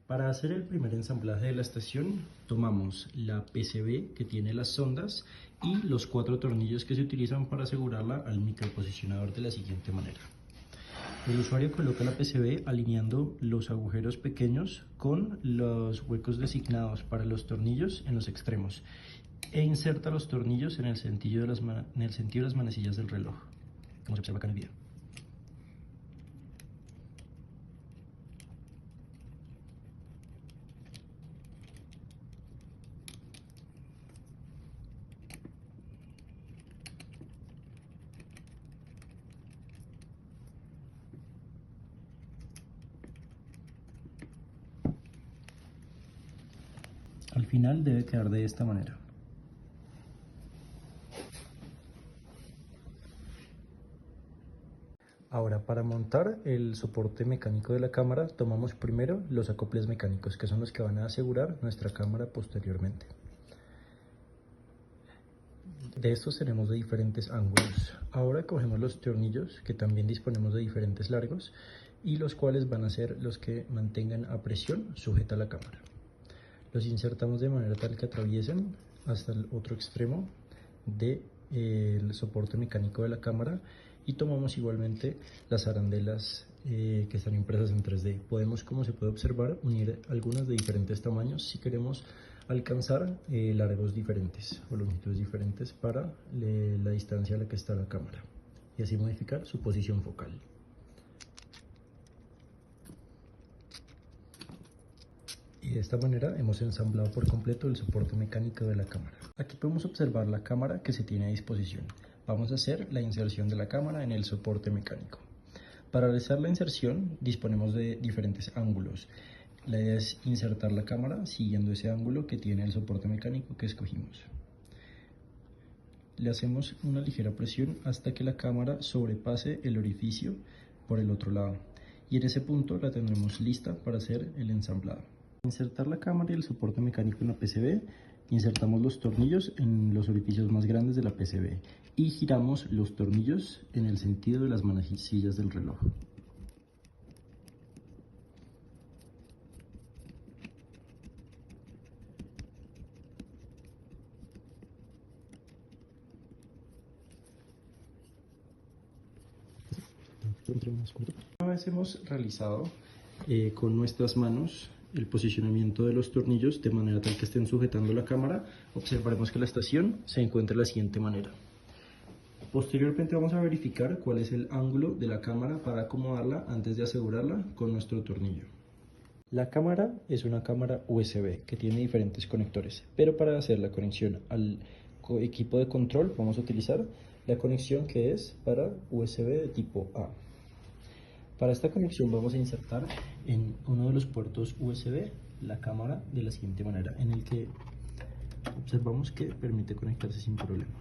Para hacer el primer ensamblaje de la estación, tomamos la PCB que tiene las sondas y los 4 tornillos que se utilizan para asegurarla al microposicionador de la siguiente manera. El usuario coloca la PCB alineando los agujeros pequeños con los huecos designados para los tornillos en los extremos e inserta los tornillos en el sentido de las manecillas del reloj, como se observa acá en el video. Al final debe quedar de esta manera. Ahora, para montar el soporte mecánico de la cámara, tomamos primero los acoples mecánicos, que son los que van a asegurar nuestra cámara posteriormente. De estos tenemos de diferentes ángulos. Ahora cogemos los tornillos, que también disponemos de diferentes largos, y los cuales van a ser los que mantengan a presión sujeta la cámara. Los insertamos de manera tal que atraviesen hasta el otro extremo del soporte mecánico de la cámara y tomamos igualmente las arandelas que están impresas en 3D. Podemos, como se puede observar, unir algunas de diferentes tamaños si queremos alcanzar largos diferentes o longitudes diferentes para la distancia a la que está la cámara y así modificar su posición focal. Y de esta manera hemos ensamblado por completo el soporte mecánico de la cámara. Aquí podemos observar la cámara que se tiene a disposición. Vamos a hacer la inserción de la cámara en el soporte mecánico. Para realizar la inserción disponemos de diferentes ángulos. La idea es insertar la cámara siguiendo ese ángulo que tiene el soporte mecánico que escogimos. Le hacemos una ligera presión hasta que la cámara sobrepase el orificio por el otro lado. Y en ese punto la tendremos lista para hacer el ensamblado. Insertar la cámara y el soporte mecánico en la PCB, insertamos los tornillos en los orificios más grandes de la PCB y giramos los tornillos en el sentido de las manecillas del reloj. Una vez hemos realizado con nuestras manos el posicionamiento de los tornillos de manera tal que estén sujetando la cámara, observaremos que la estación se encuentra de la siguiente manera. Posteriormente vamos a verificar cuál es el ángulo de la cámara para acomodarla antes de asegurarla con nuestro tornillo. La cámara es una cámara USB que tiene diferentes conectores, pero para hacer la conexión al equipo de control vamos a utilizar la conexión que es para USB de tipo A. Para esta conexión vamos a insertar en uno de los puertos USB la cámara de la siguiente manera, en el que observamos que permite conectarse sin problema.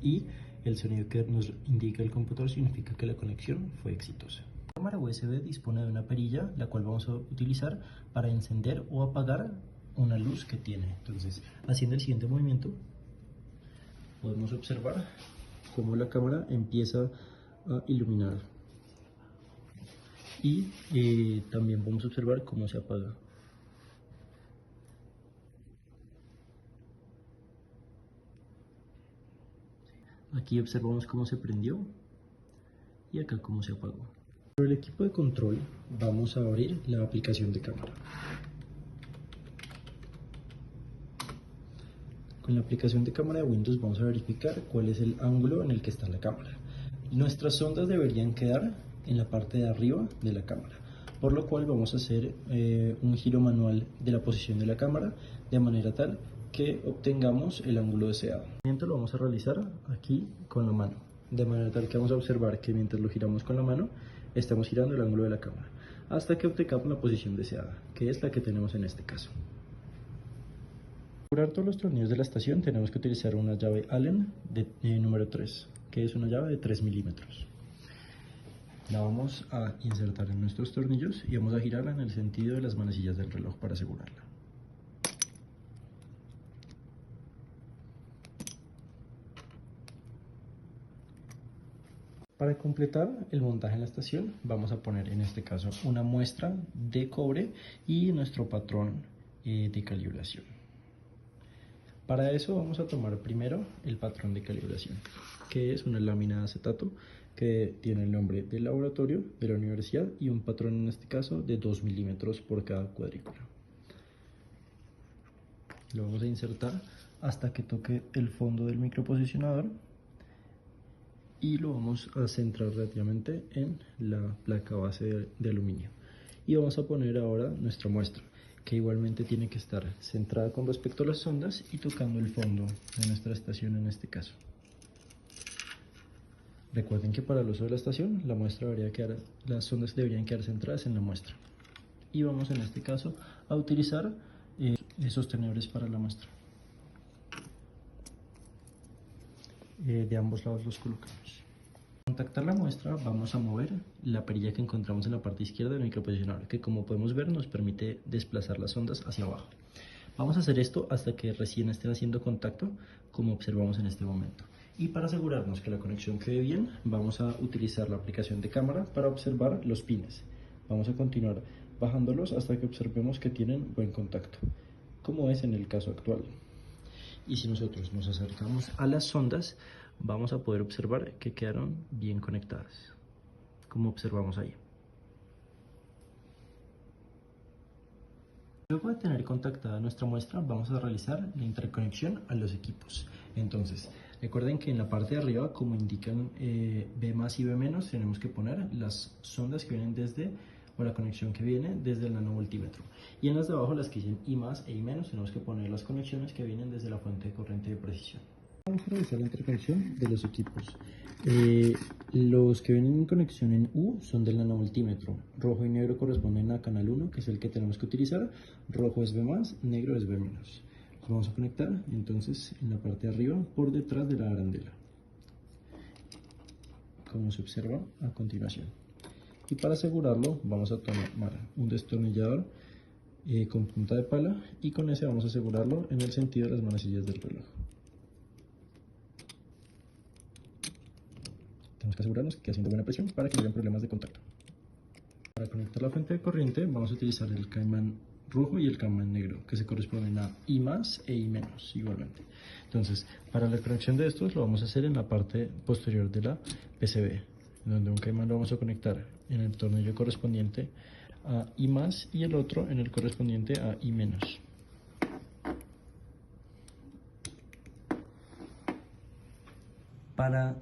Y el sonido que nos indica el computador significa que la conexión fue exitosa. La cámara USB dispone de una perilla, la cual vamos a utilizar para encender o apagar una luz que tiene. Entonces, haciendo el siguiente movimiento, podemos observar cómo la cámara empieza a iluminar. Y también vamos a observar cómo se apaga. Aquí observamos cómo se prendió y acá cómo se apagó. Por el equipo de control vamos a abrir la aplicación de cámara. Con la aplicación de cámara de Windows vamos a verificar cuál es el ángulo en el que está la cámara. Nuestras sondas deberían quedar en la parte de arriba de la cámara, por lo cual vamos a hacer un giro manual de la posición de la cámara de manera tal que obtengamos el ángulo deseado. El movimiento lo vamos a realizar aquí con la mano, de manera tal que vamos a observar que mientras lo giramos con la mano estamos girando el ángulo de la cámara hasta que obtengamos la posición deseada, que es la que tenemos en este caso. Para asegurar todos los tornillos de la estación tenemos que utilizar una llave Allen de número 3, que es una llave de 3 milímetros. La vamos a insertar en nuestros tornillos y vamos a girarla en el sentido de las manecillas del reloj para asegurarla. Para completar el montaje en la estación vamos a poner en este caso una muestra de cobre y nuestro patrón de calibración. Para eso vamos a tomar primero el patrón de calibración, que es una lámina de acetato que tiene el nombre del laboratorio de la universidad y un patrón en este caso de 2 milímetros por cada cuadrícula. Lo vamos a insertar hasta que toque el fondo del microposicionador y lo vamos a centrar relativamente en la placa base de aluminio. Y vamos a poner ahora nuestra muestra, que igualmente tiene que estar centrada con respecto a las sondas y tocando el fondo de nuestra estación en este caso. Recuerden que para el uso de la estación las sondas deberían quedar centradas en la muestra. Y vamos en este caso a utilizar sostenedores para la muestra. De ambos lados los colocamos. Para contactar la muestra vamos a mover la perilla que encontramos en la parte izquierda del microposicionador, que como podemos ver nos permite desplazar las ondas hacia abajo. Vamos a hacer esto hasta que recién estén haciendo contacto, como observamos en este momento. Y para asegurarnos que la conexión quede bien, vamos a utilizar la aplicación de cámara para observar los pines. Vamos a continuar bajándolos hasta que observemos que tienen buen contacto, como es en el caso actual. Y si nosotros nos acercamos a las sondas, vamos a poder observar que quedaron bien conectadas, como observamos ahí. Luego de tener contactada nuestra muestra, vamos a realizar la interconexión a los equipos. Entonces, recuerden que en la parte de arriba, como indican B más y B menos, tenemos que poner las sondas que vienen o la conexión que viene desde el nanovoltímetro. Y en las de abajo, las que dicen I más e I menos, tenemos que poner las conexiones que vienen desde la fuente de corriente de precisión. Vamos a realizar la interconexión de los equipos. Los que vienen en conexión en U son del nanovoltímetro. Rojo y negro corresponden a canal 1, que es el que tenemos que utilizar. Rojo es B+, negro es B-. Los vamos a conectar entonces en la parte de arriba por detrás de la arandela, como se observa a continuación. Y para asegurarlo vamos a tomar un destornillador con punta de pala y con ese vamos a asegurarlo en el sentido de las manecillas del reloj. Tenemos que asegurarnos que quede haciendo buena presión para que no haya problemas de contacto. Para conectar la fuente de corriente vamos a utilizar el caimán rojo y el caimán negro, que se corresponden a I más e I menos igualmente. Entonces, para la conexión de estos lo vamos a hacer en la parte posterior de la PCB, donde un caimán lo vamos a conectar en el tornillo correspondiente a I más y el otro en el correspondiente a I menos. Para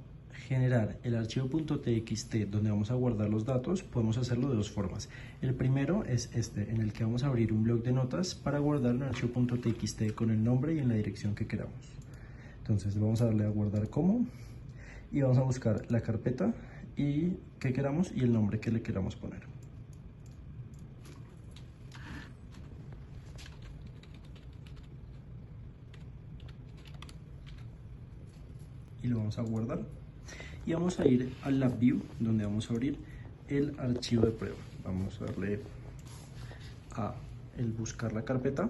generar el archivo .txt donde vamos a guardar los datos, podemos hacerlo de dos formas. El primero es este, en el que vamos a abrir un bloc de notas para guardar el archivo .txt con el nombre y en la dirección que queramos. Entonces vamos a darle a guardar como y vamos a buscar la carpeta que queramos y el nombre que le queramos poner. Y lo vamos a guardar. Y vamos a ir al Lab View, donde vamos a abrir el archivo de prueba. Vamos a darle a el buscar la carpeta.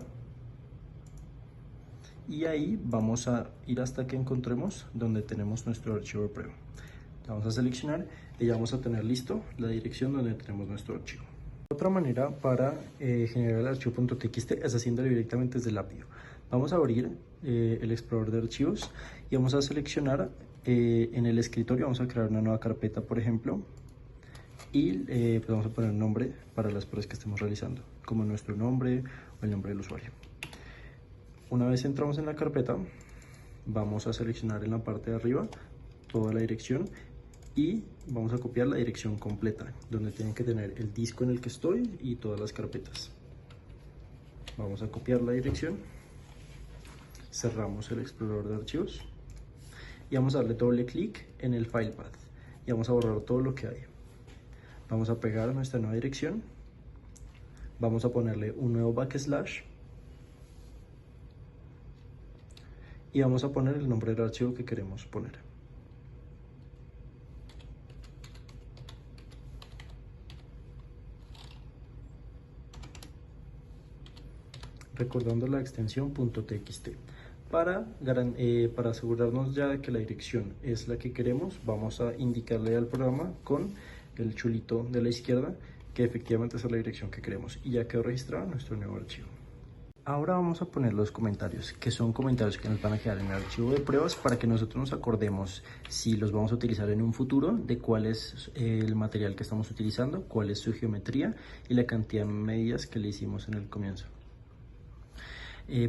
Y ahí vamos a ir hasta que encontremos donde tenemos nuestro archivo de prueba. Vamos a seleccionar y ya vamos a tener listo la dirección donde tenemos nuestro archivo. Otra manera para generar el archivo .txt es haciéndolo directamente desde el Lab View. Vamos a abrir el explorador de archivos y vamos a seleccionar en el escritorio, vamos a crear una nueva carpeta, por ejemplo, y pues vamos a poner un nombre para las pruebas que estemos realizando, como nuestro nombre o el nombre del usuario. Una vez entramos en la carpeta, vamos a seleccionar en la parte de arriba toda la dirección y vamos a copiar la dirección completa, donde tienen que tener el disco en el que estoy y todas las carpetas. Vamos a copiar la dirección, cerramos el explorador de archivos y vamos a darle doble clic en el file path y vamos a borrar todo lo que hay. Vamos a pegar nuestra nueva dirección, vamos a ponerle un nuevo backslash y vamos a poner el nombre del archivo que queremos poner. Recordando la extensión .txt. Para asegurarnos ya de que la dirección es la que queremos, vamos a indicarle al programa con el chulito de la izquierda que efectivamente esa es la dirección que queremos y ya quedó registrado nuestro nuevo archivo. Ahora vamos a poner los comentarios, que son comentarios que nos van a quedar en el archivo de pruebas para que nosotros nos acordemos si los vamos a utilizar en un futuro, de cuál es el material que estamos utilizando, cuál es su geometría y la cantidad de medidas que le hicimos en el comienzo.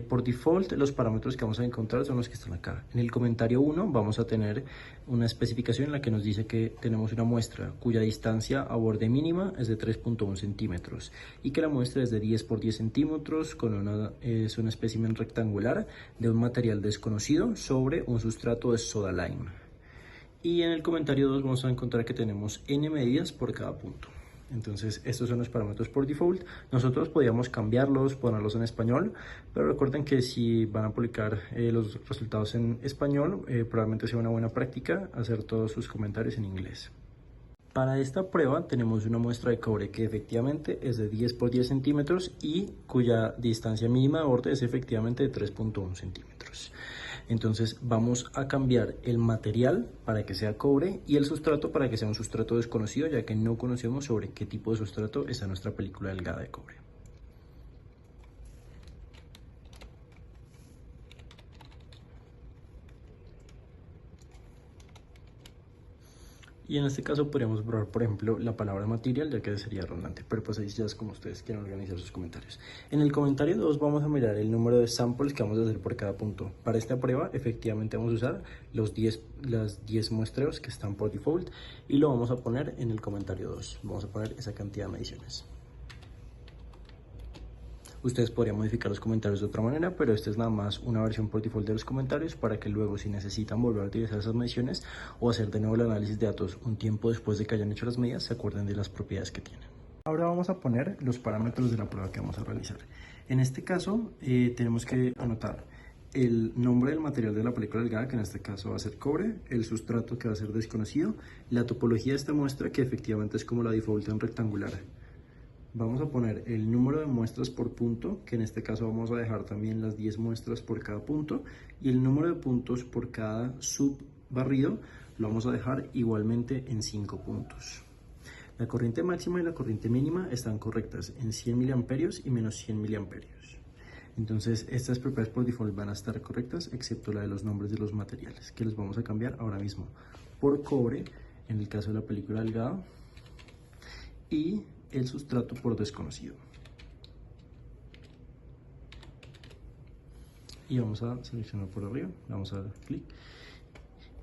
Por default, los parámetros que vamos a encontrar son los que están acá. En el comentario 1 vamos a tener una especificación en la que nos dice que tenemos una muestra cuya distancia a borde mínima es de 3.1 centímetros y que la muestra es de 10 por 10 centímetros es un espécimen rectangular de un material desconocido sobre un sustrato de soda lime. Y en el comentario 2 vamos a encontrar que tenemos n medidas por cada punto. Entonces estos son los parámetros por default. Nosotros podíamos cambiarlos, ponerlos en español, pero recuerden que si van a publicar los resultados en español, probablemente sea una buena práctica hacer todos sus comentarios en inglés. Para esta prueba tenemos una muestra de cobre que efectivamente es de 10 por 10 centímetros y cuya distancia mínima de borde es efectivamente de 3.1 centímetros. Entonces vamos a cambiar el material para que sea cobre y el sustrato para que sea un sustrato desconocido, ya que no conocemos sobre qué tipo de sustrato está nuestra película delgada de cobre. Y en este caso podríamos borrar, por ejemplo, la palabra material, ya que sería redundante, pero pues ahí ya es como ustedes quieran organizar sus comentarios. En el comentario 2 vamos a mirar el número de samples que vamos a hacer por cada punto. Para esta prueba, efectivamente vamos a usar las 10 muestreos que están por default y lo vamos a poner en el comentario 2. Vamos a poner esa cantidad de mediciones. Ustedes podrían modificar los comentarios de otra manera, pero esta es nada más una versión por default de los comentarios para que luego, si necesitan volver a utilizar esas mediciones o hacer de nuevo el análisis de datos un tiempo después de que hayan hecho las medidas, se acuerden de las propiedades que tienen. Ahora vamos a poner los parámetros de la prueba que vamos a realizar. En este caso tenemos que anotar el nombre del material de la película delgada, que en este caso va a ser cobre, el sustrato que va a ser desconocido, la topología de esta muestra que efectivamente es como la default en rectangular. Vamos a poner el número de muestras por punto, que en este caso vamos a dejar también las 10 muestras por cada punto, y el número de puntos por cada subbarrido lo vamos a dejar igualmente en 5 puntos. La corriente máxima y la corriente mínima están correctas en 100 miliamperios y menos 100 miliamperios. Entonces estas propiedades por default van a estar correctas, excepto la de los nombres de los materiales, que los vamos a cambiar ahora mismo por cobre, en el caso de la película delgada, y el sustrato por desconocido. Y vamos a seleccionar por arriba, vamos a dar clic.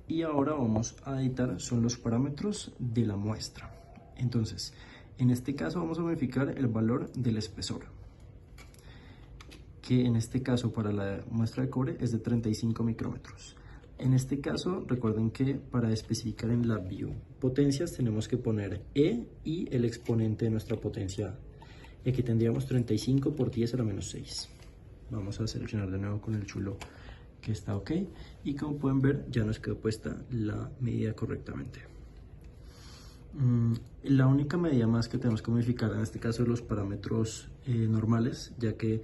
Y ahora vamos a editar, son los parámetros de la muestra. Entonces, en este caso vamos a modificar el valor del espesor, que en este caso para la muestra de cobre es de 35 micrómetros. En este caso, recuerden que para especificar en LabVIEW potencias tenemos que poner E y el exponente de nuestra potencia. Y aquí tendríamos 35 por 10 a la menos 6. Vamos a seleccionar de nuevo con el chulo que está ok. Y como pueden ver, ya nos quedó puesta la medida correctamente. La única medida más que tenemos que modificar en este caso son los parámetros normales, ya que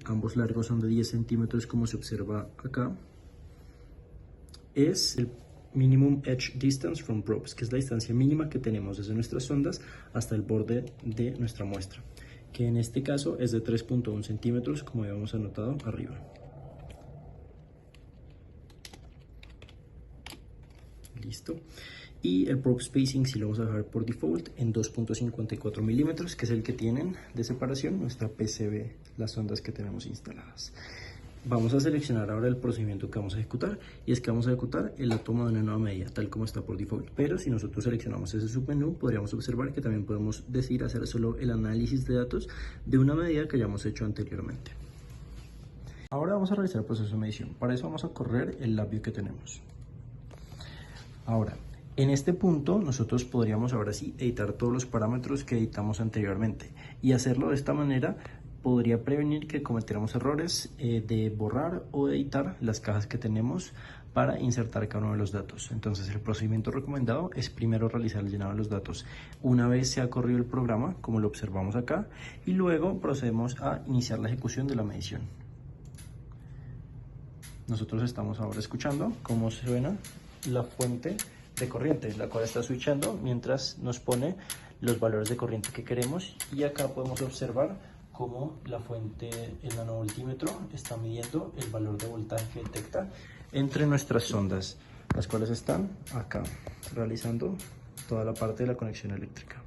ambos largos son de 10 centímetros como se observa acá. Es el minimum edge distance from probes, que es la distancia mínima que tenemos desde nuestras sondas hasta el borde de nuestra muestra, que en este caso es de 3.1 centímetros como habíamos anotado arriba. Listo. Y el probe spacing sí lo vamos a dejar por default en 2.54 milímetros, que es el que tienen de separación nuestra PCB, las sondas que tenemos instaladas. Vamos a seleccionar ahora el procedimiento que vamos a ejecutar, y es que vamos a ejecutar la toma de una nueva medida, tal como está por default. Pero si nosotros seleccionamos ese submenú, podríamos observar que también podemos decidir hacer solo el análisis de datos de una medida que hayamos hecho anteriormente. Ahora vamos a realizar el proceso de medición. Para eso vamos a correr el LabVIEW que tenemos. Ahora, en este punto nosotros podríamos ahora sí editar todos los parámetros que editamos anteriormente, y hacerlo de esta manera podría prevenir que cometiéramos errores de borrar o editar las cajas que tenemos para insertar cada uno de los datos. Entonces el procedimiento recomendado es primero realizar el llenado de los datos una vez se ha corrido el programa, como lo observamos acá, y luego procedemos a iniciar la ejecución de la medición. nosotros estamos ahora escuchando cómo suena la fuente de corriente, la cual está switchando mientras nos pone los valores de corriente que queremos. Y acá podemos observar cómo la fuente, el nanovoltímetro, está midiendo el valor de voltaje que detecta entre nuestras sondas, las cuales están acá realizando toda la parte de la conexión eléctrica.